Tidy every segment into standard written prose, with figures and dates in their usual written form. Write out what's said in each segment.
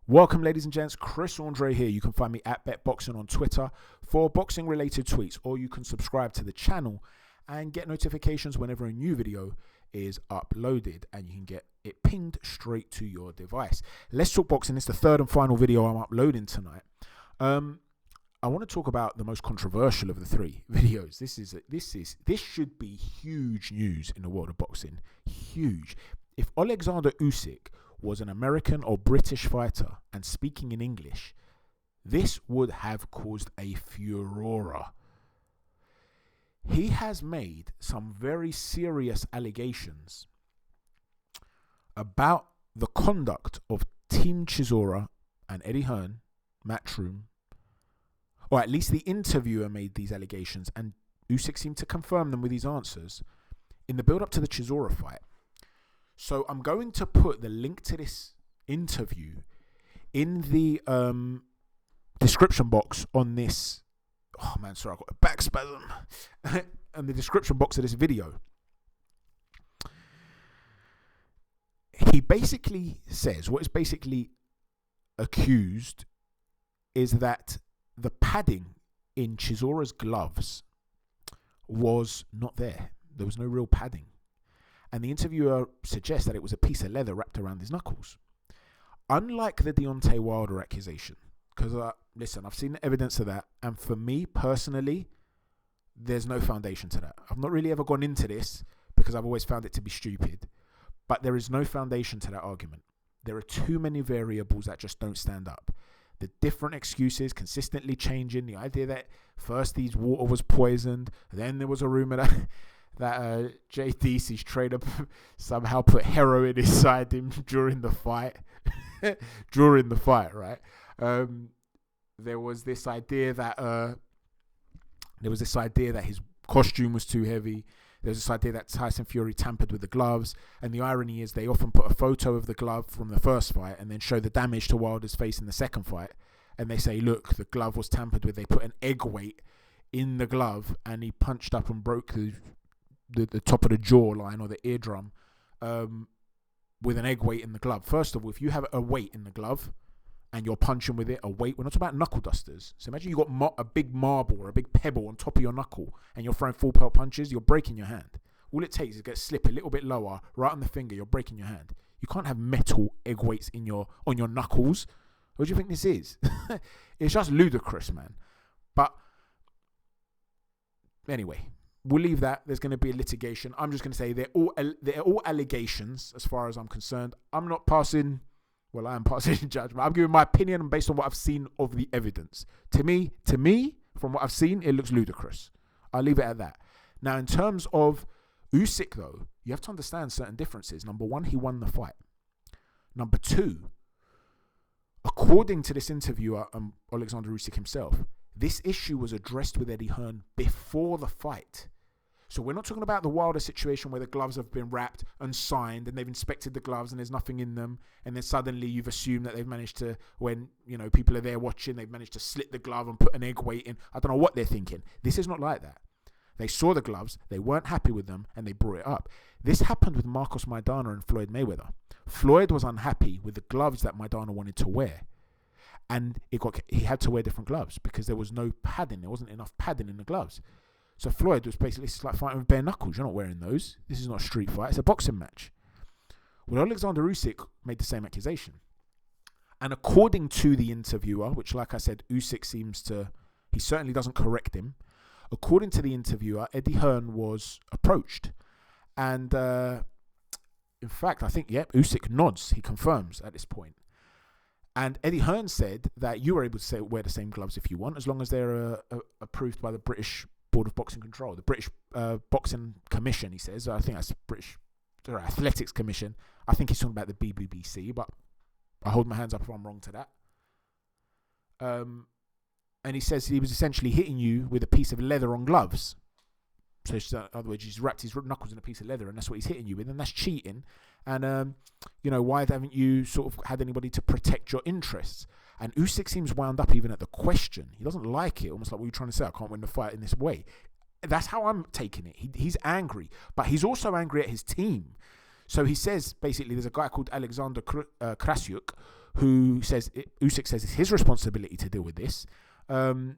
Welcome, ladies and gents. Chris Andre here. You can find me at BetBoxing on Twitter for boxing-related tweets, or you can subscribe to the channel and get notifications whenever a new video is uploaded, and you can get it pinged straight to your device. Let's talk boxing. It's the third and final video I'm uploading tonight. I want to talk about the most controversial of the three videos. This should be huge news in the world of boxing. Huge. If Oleksandr Usyk was an American or British fighter and speaking in English, this would have caused a furore. He has made some very serious allegations about the conduct of Team Chisora and Eddie Hearn, Matchroom, or at least the interviewer made these allegations, and Usyk seemed to confirm them with his answers in the build-up to the Chisora fight. So I'm going to put the link to this interview in the description box on this. Oh man, sorry, I've got a back spasm. And the description box of this video. He basically says, what is basically accused is that the padding in Chisora's gloves was not there. There was no real padding. And the interviewer suggests that it was a piece of leather wrapped around his knuckles. Unlike the Deontay Wilder accusation, because, listen, I've seen the evidence of that, and for me personally, there's no foundation to that. I've not really ever gone into this because I've always found it to be stupid, but there is no foundation to that argument. There are too many variables that just don't stand up. The different excuses consistently changing, the idea that first his water was poisoned, then there was a rumor that JDC's trainer somehow put heroin inside him during the fight. Right? There was this idea that his costume was too heavy. There was this idea that Tyson Fury tampered with the gloves, and the irony is they often put a photo of the glove from the first fight and then show the damage to Wilder's face in the second fight, and they say, look, the glove was tampered with. They put an egg weight in the glove, and he punched up and broke the top of the jawline or the eardrum with an egg weight in the glove. First of all, if you have a weight in the glove and you're punching with it, a weight, we're not talking about knuckle dusters. So imagine you got a big marble or a big pebble on top of your knuckle and you're throwing full pelt punches, you're breaking your hand. All it takes is to get slip a little bit lower, right on the finger, you're breaking your hand. You can't have metal egg weights on your knuckles. What do you think this is? It's just ludicrous, man. But anyway, we'll leave that. There's going to be a litigation. I'm just going to say they're all allegations as far as I'm concerned. I am passing judgment. I'm giving my opinion based on what I've seen of the evidence. To me, from what I've seen, it looks ludicrous. I'll leave it at that. Now, in terms of Usyk, though, you have to understand certain differences. Number one, he won the fight. Number two, according to this interviewer, Oleksandr Usyk himself, this issue was addressed with Eddie Hearn before the fight. So we're not talking about the Wilder situation where the gloves have been wrapped and signed and they've inspected the gloves and there's nothing in them, and then suddenly you've assumed that they've managed to, when people are there watching, they've managed to slit the glove and put an egg weight in. I don't know what they're thinking. This is not like that. They saw the gloves, they weren't happy with them, and they brought it up. This happened with Marcos Maidana and Floyd Mayweather. Floyd was unhappy with the gloves that Maidana wanted to wear. And he had to wear different gloves because there was no padding. There wasn't enough padding in the gloves. So Floyd was basically, it's like fighting with bare knuckles. You're not wearing those. This is not a street fight. It's a boxing match. Well, Oleksandr Usyk made the same accusation. And according to the interviewer, which, like I said, Usyk he certainly doesn't correct him. According to the interviewer, Eddie Hearn was approached. And in fact, I think, Usyk nods. He confirms at this point. And Eddie Hearn said that you were able to wear the same gloves if you want, as long as they're approved by the British Board of Boxing Control, the British Boxing Commission, he says. I think that's British Athletics Commission. I think he's talking about the BBBC, but I hold my hands up if I'm wrong to that. And he says he was essentially hitting you with a piece of leather on gloves. So in other words, he's wrapped his knuckles in a piece of leather, and that's what he's hitting you with, and that's cheating. And why haven't you sort of had anybody to protect your interests? And Usyk seems wound up even at the question. He doesn't like it, almost like, what are you trying to say? I can't win the fight in this way. That's how I'm taking it. He's angry, but he's also angry at his team. So he says, basically, there's a guy called Oleksandr Usyk who says Usyk says it's his responsibility to deal with this. And,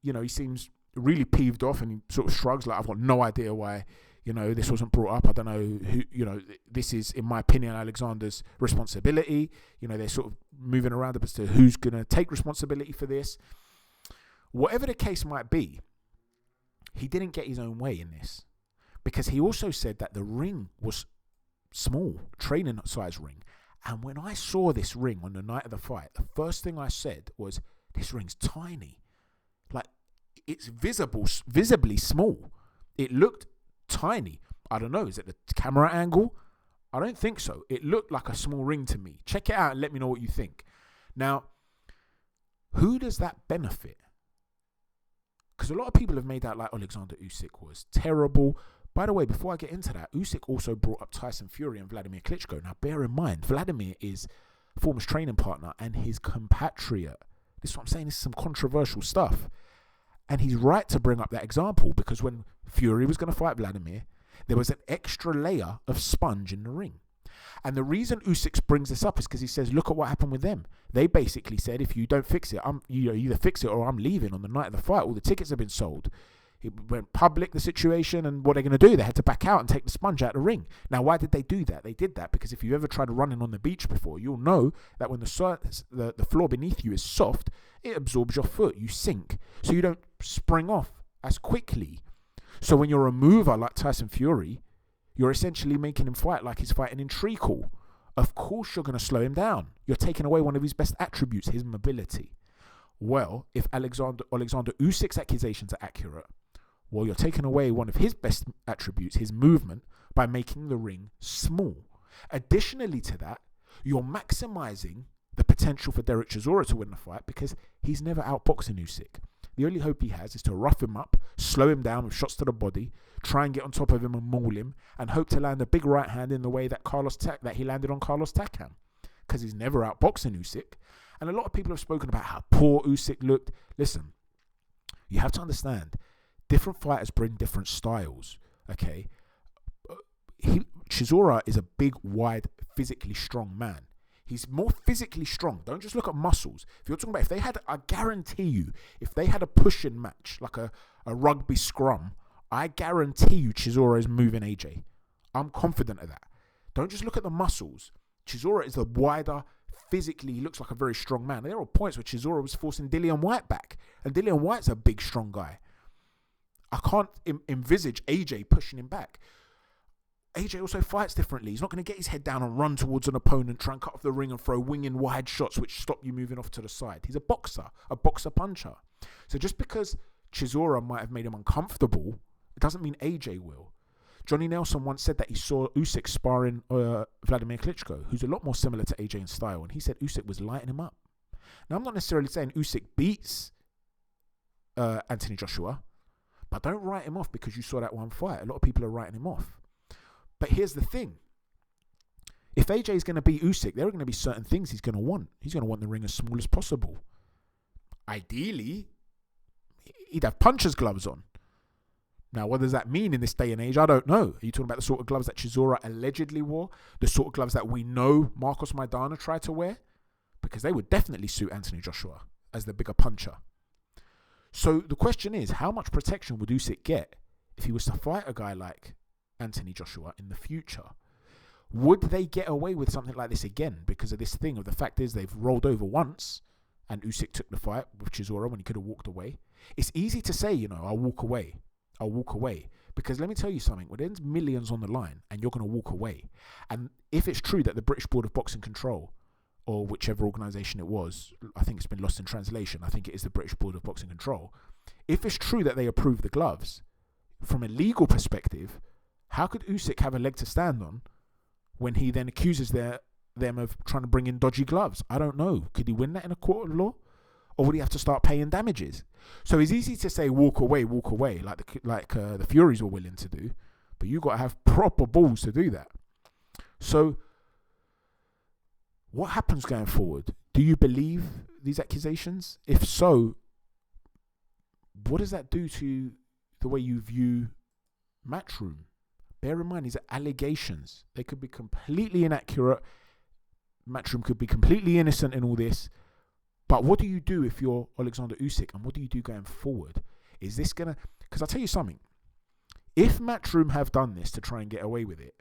he seems really peeved off and he sort of shrugs like, I've got no idea why, this wasn't brought up. I don't know who, this is, in my opinion, Alexander's responsibility. They're sort of moving around as to who's going to take responsibility for this. Whatever the case might be, he didn't get his own way in this, because he also said that the ring was small, training size ring. And when I saw this ring on the night of the fight, the first thing I said was, this ring's tiny. Like, it's visibly small. It looked tiny. I don't know, is it the camera angle? I don't think so. It looked like a small ring to me. Check it out and let me know what you think. Now, who does that benefit? Because a lot of people have made out like Oleksandr Usyk was terrible. By the way, before I get into that, Usyk also brought up Tyson Fury and Vladimir Klitschko. Now, bear in mind, Vladimir is former training partner and his compatriot. This is what I'm saying. This is some controversial stuff. And he's right to bring up that example, because when Fury was going to fight Vladimir, there was an extra layer of sponge in the ring. And the reason Usyk brings this up is because he says, look at what happened with them. They basically said, if you don't fix it, you either fix it or I'm leaving on the night of the fight. All the tickets have been sold. It went public, the situation, and what they're going to do, they had to back out and take the sponge out of the ring. Now, why did they do that? They did that because if you've ever tried running on the beach before, you'll know that when the floor beneath you is soft, it absorbs your foot. You sink. So you don't spring off as quickly. So when you're a mover like Tyson Fury, you're essentially making him fight like he's fighting in treacle. Of course you're going to slow him down. You're taking away one of his best attributes, his mobility. Well, if Oleksandr Usyk's accusations are accurate, well, you're taking away one of his best attributes, his movement, by making the ring small. Additionally to that, you're maximizing the potential for Derek Chisora to win the fight because he's never outboxing Usyk. The only hope he has is to rough him up, slow him down with shots to the body, try and get on top of him and maul him, and hope to land a big right hand in the way that he landed on Carlos Takam, because he's never outboxing Usyk. And a lot of people have spoken about how poor Usyk looked. Listen, you have to understand, different fighters bring different styles, okay? Chisora is a big, wide, physically strong man. He's more physically strong. Don't just look at muscles. If you're talking about, I guarantee you, if they had a push-in match, like a rugby scrum, I guarantee you Chisora is moving AJ. I'm confident of that. Don't just look at the muscles. Chisora is the wider, physically, he looks like a very strong man. There were points where Chisora was forcing Dillian Whyte back, and Dillian Whyte's a big, strong guy. I can't envisage AJ pushing him back. AJ also fights differently. He's not going to get his head down and run towards an opponent, try and cut off the ring and throw winging wide shots which stop you moving off to the side. He's a boxer puncher. So just because Chisora might have made him uncomfortable, it doesn't mean AJ will. Johnny Nelson once said that he saw Usyk sparring Vladimir Klitschko, who's a lot more similar to AJ in style, and he said Usyk was lighting him up. Now, I'm not necessarily saying Usyk beats Anthony Joshua, but don't write him off because you saw that one fight. A lot of people are writing him off. But here's the thing. If AJ is going to beat Usyk, there are going to be certain things he's going to want. He's going to want the ring as small as possible. Ideally, he'd have puncher's gloves on. Now, what does that mean in this day and age? I don't know. Are you talking about the sort of gloves that Chisora allegedly wore? The sort of gloves that we know Marcos Maidana tried to wear? Because they would definitely suit Anthony Joshua as the bigger puncher. So the question is, how much protection would Usyk get if he was to fight a guy like Anthony Joshua in the future? Would they get away with something like this again because of this thing of the fact is they've rolled over once and Usyk took the fight with Chisora when he could have walked away? It's easy to say, I'll walk away. Because let me tell you something, when there's millions on the line and you're going to walk away, and if it's true that the British Board of Boxing Control, or whichever organisation it was, I think it's been lost in translation, I think it is the British Board of Boxing Control, if it's true that they approve the gloves, from a legal perspective, how could Usyk have a leg to stand on when he then accuses them of trying to bring in dodgy gloves? I don't know. Could he win that in a court of law? Or would he have to start paying damages? So it's easy to say walk away, like the Furies were willing to do, but you got to have proper balls to do that. So what happens going forward? Do you believe these accusations? If so, what does that do to the way you view Matchroom? Bear in mind, these are allegations. They could be completely inaccurate. Matchroom could be completely innocent in all this. But what do you do if you're Oleksandr Usyk, and what do you do going forward? Is this going to... Because I'll tell you something. If Matchroom have done this to try and get away with it,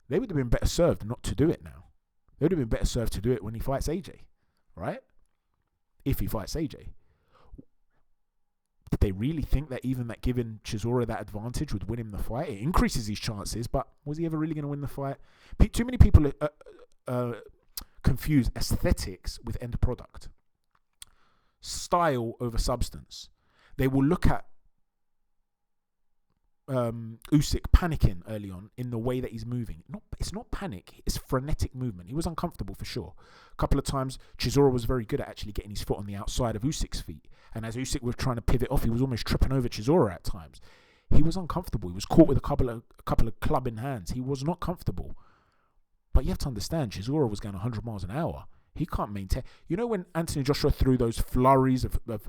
they would have been better served not to do it now. They would have been better served to do it when he fights AJ, right? If he fights AJ. Did they really think that even that giving Chisora that advantage would win him the fight? It increases his chances, but was he ever really going to win the fight? Too many people confuse aesthetics with end product. Style over substance. They will look at Usyk panicking early on in the way that he's moving. It's not panic, it's frenetic movement. He was uncomfortable for sure. A couple of times Chisora was very good at actually getting his foot on the outside of Usyk's feet, and as Usyk was trying to pivot off, he was almost tripping over Chisora at times. He was uncomfortable. He was caught with a couple of clubbing hands. He was not comfortable. But you have to understand, Chisora was going 100 miles an hour. He can't maintain. You know when Anthony Joshua threw those flurries of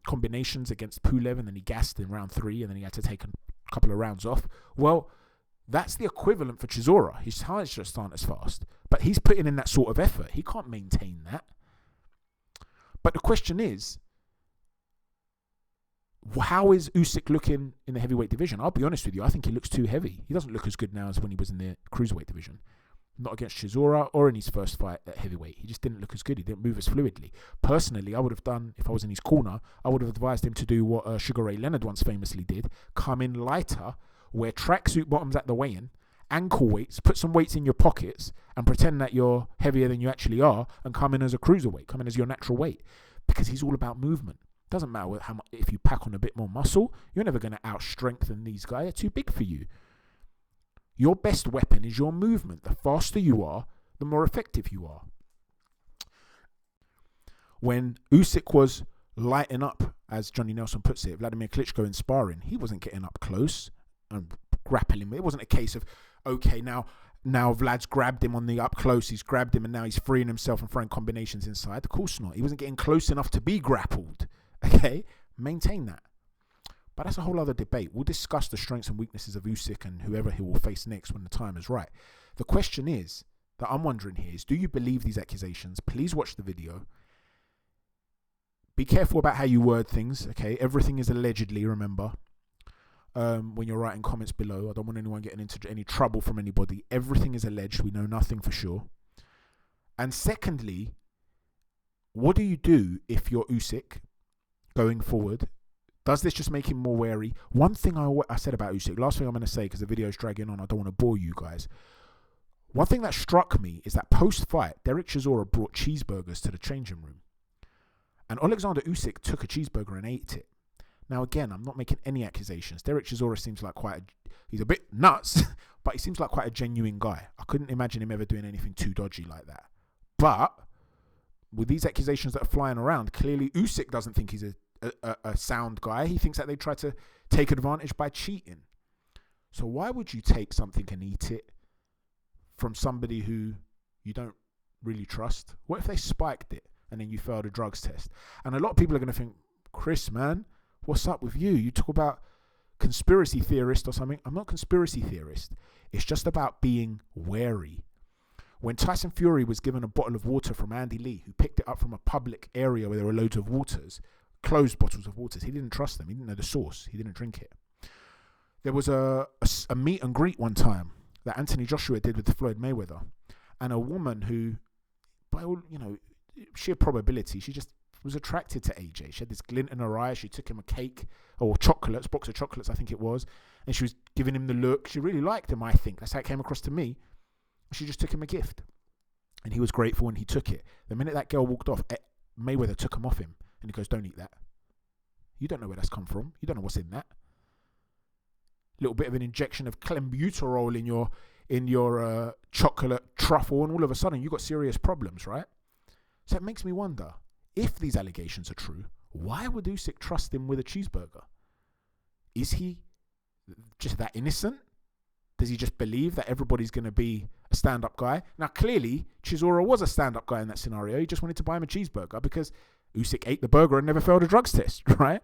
combinations against Pulev, and then he gassed in round 3, and then he had to take a couple of rounds off? Well, that's the equivalent for Chisora. His hearts just aren't as fast, but he's putting in that sort of effort. He can't maintain that. But the question is, how is Usyk looking in the heavyweight division? I'll be honest with you, I think he looks too heavy. He doesn't look as good now as when he was in the cruiserweight division. Not against Chisora or in his first fight at heavyweight. He just didn't look as good. He didn't move as fluidly. Personally, I would have done, if I was in his corner, I would have advised him to do what Sugar Ray Leonard once famously did. Come in lighter, wear tracksuit bottoms at the weigh-in, ankle weights, put some weights in your pockets, and pretend that you're heavier than you actually are, and come in as a cruiserweight, come in as your natural weight. Because he's all about movement. Doesn't matter how much, if you pack on a bit more muscle, you're never going to out-strengthen these guys. They're too big for you. Your best weapon is your movement. The faster you are, the more effective you are. When Usyk was lighting up, as Johnny Nelson puts it, Vladimir Klitschko in sparring, he wasn't getting up close and grappling. It wasn't a case of, okay, now Vlad's grabbed him on the up close, he's grabbed him and now he's freeing himself and throwing combinations inside. Of course not. He wasn't getting close enough to be grappled. Okay? Maintain that. But that's a whole other debate. We'll discuss the strengths and weaknesses of Usyk and whoever he will face next when the time is right. The question is, that I'm wondering here is, do you believe these accusations? Please watch the video. Be careful about how you word things, okay? Everything is allegedly, remember. When you're writing comments below, I don't want anyone getting into any trouble from anybody. Everything is alleged. We know nothing for sure. And secondly, what do you do if you're Usyk going forward? Does this just make him more wary? One thing I said about Usyk, last thing I'm going to say, because the video is dragging on, I don't want to bore you guys. One thing that struck me is that post-fight, Derek Chisora brought cheeseburgers to the changing room. And Oleksandr Usyk took a cheeseburger and ate it. Now, again, I'm not making any accusations. Derek Chisora seems like he's a bit nuts, but he seems like quite a genuine guy. I couldn't imagine him ever doing anything too dodgy like that. But with these accusations that are flying around, clearly Usyk doesn't think he's a sound guy. He thinks that they try to take advantage by cheating. So why would you take something and eat it from somebody who you don't really trust? What if they spiked it and then you failed a drugs test? And a lot of people are going to think, Chris, man, what's up with you? You talk about conspiracy theorist or something. I'm not a conspiracy theorist. It's just about being wary. When Tyson Fury was given a bottle of water from Andy Lee, who picked it up from a public area where there were loads of waters, closed bottles of waters, he didn't trust them. He didn't know the source. He didn't drink it. There was a meet and greet one time that Anthony Joshua did with Floyd Mayweather, and a woman who, by all, sheer probability, she just was attracted to AJ. She had this glint in her eye. She took him a cake or chocolates, box of chocolates, I think it was, and she was giving him the look. She really liked him, I think. That's how it came across to me. She just took him a gift, and he was grateful and he took it. The minute that girl walked off, Mayweather took him off him, and he goes, "Don't eat that. You don't know where that's come from. You don't know what's in that. Little bit of an injection of clenbuterol in your chocolate truffle, and all of a sudden you got serious problems, right?" So it makes me wonder, if these allegations are true, why would Usyk trust him with a cheeseburger? Is he just that innocent? Does he just believe that everybody's going to be a stand-up guy? Now, clearly, Chisora was a stand-up guy in that scenario. He just wanted to buy him a cheeseburger because Usyk ate the burger and never failed a drugs test, right?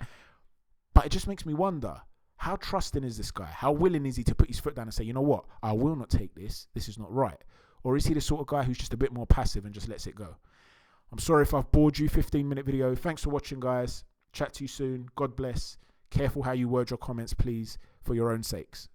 But it just makes me wonder, how trusting is this guy? How willing is he to put his foot down and say, you know what, I will not take this. This is not right. Or is he the sort of guy who's just a bit more passive and just lets it go? I'm sorry if I've bored you. 15-minute video. Thanks for watching, guys. Chat to you soon. God bless. Careful how you word your comments, please, for your own sakes.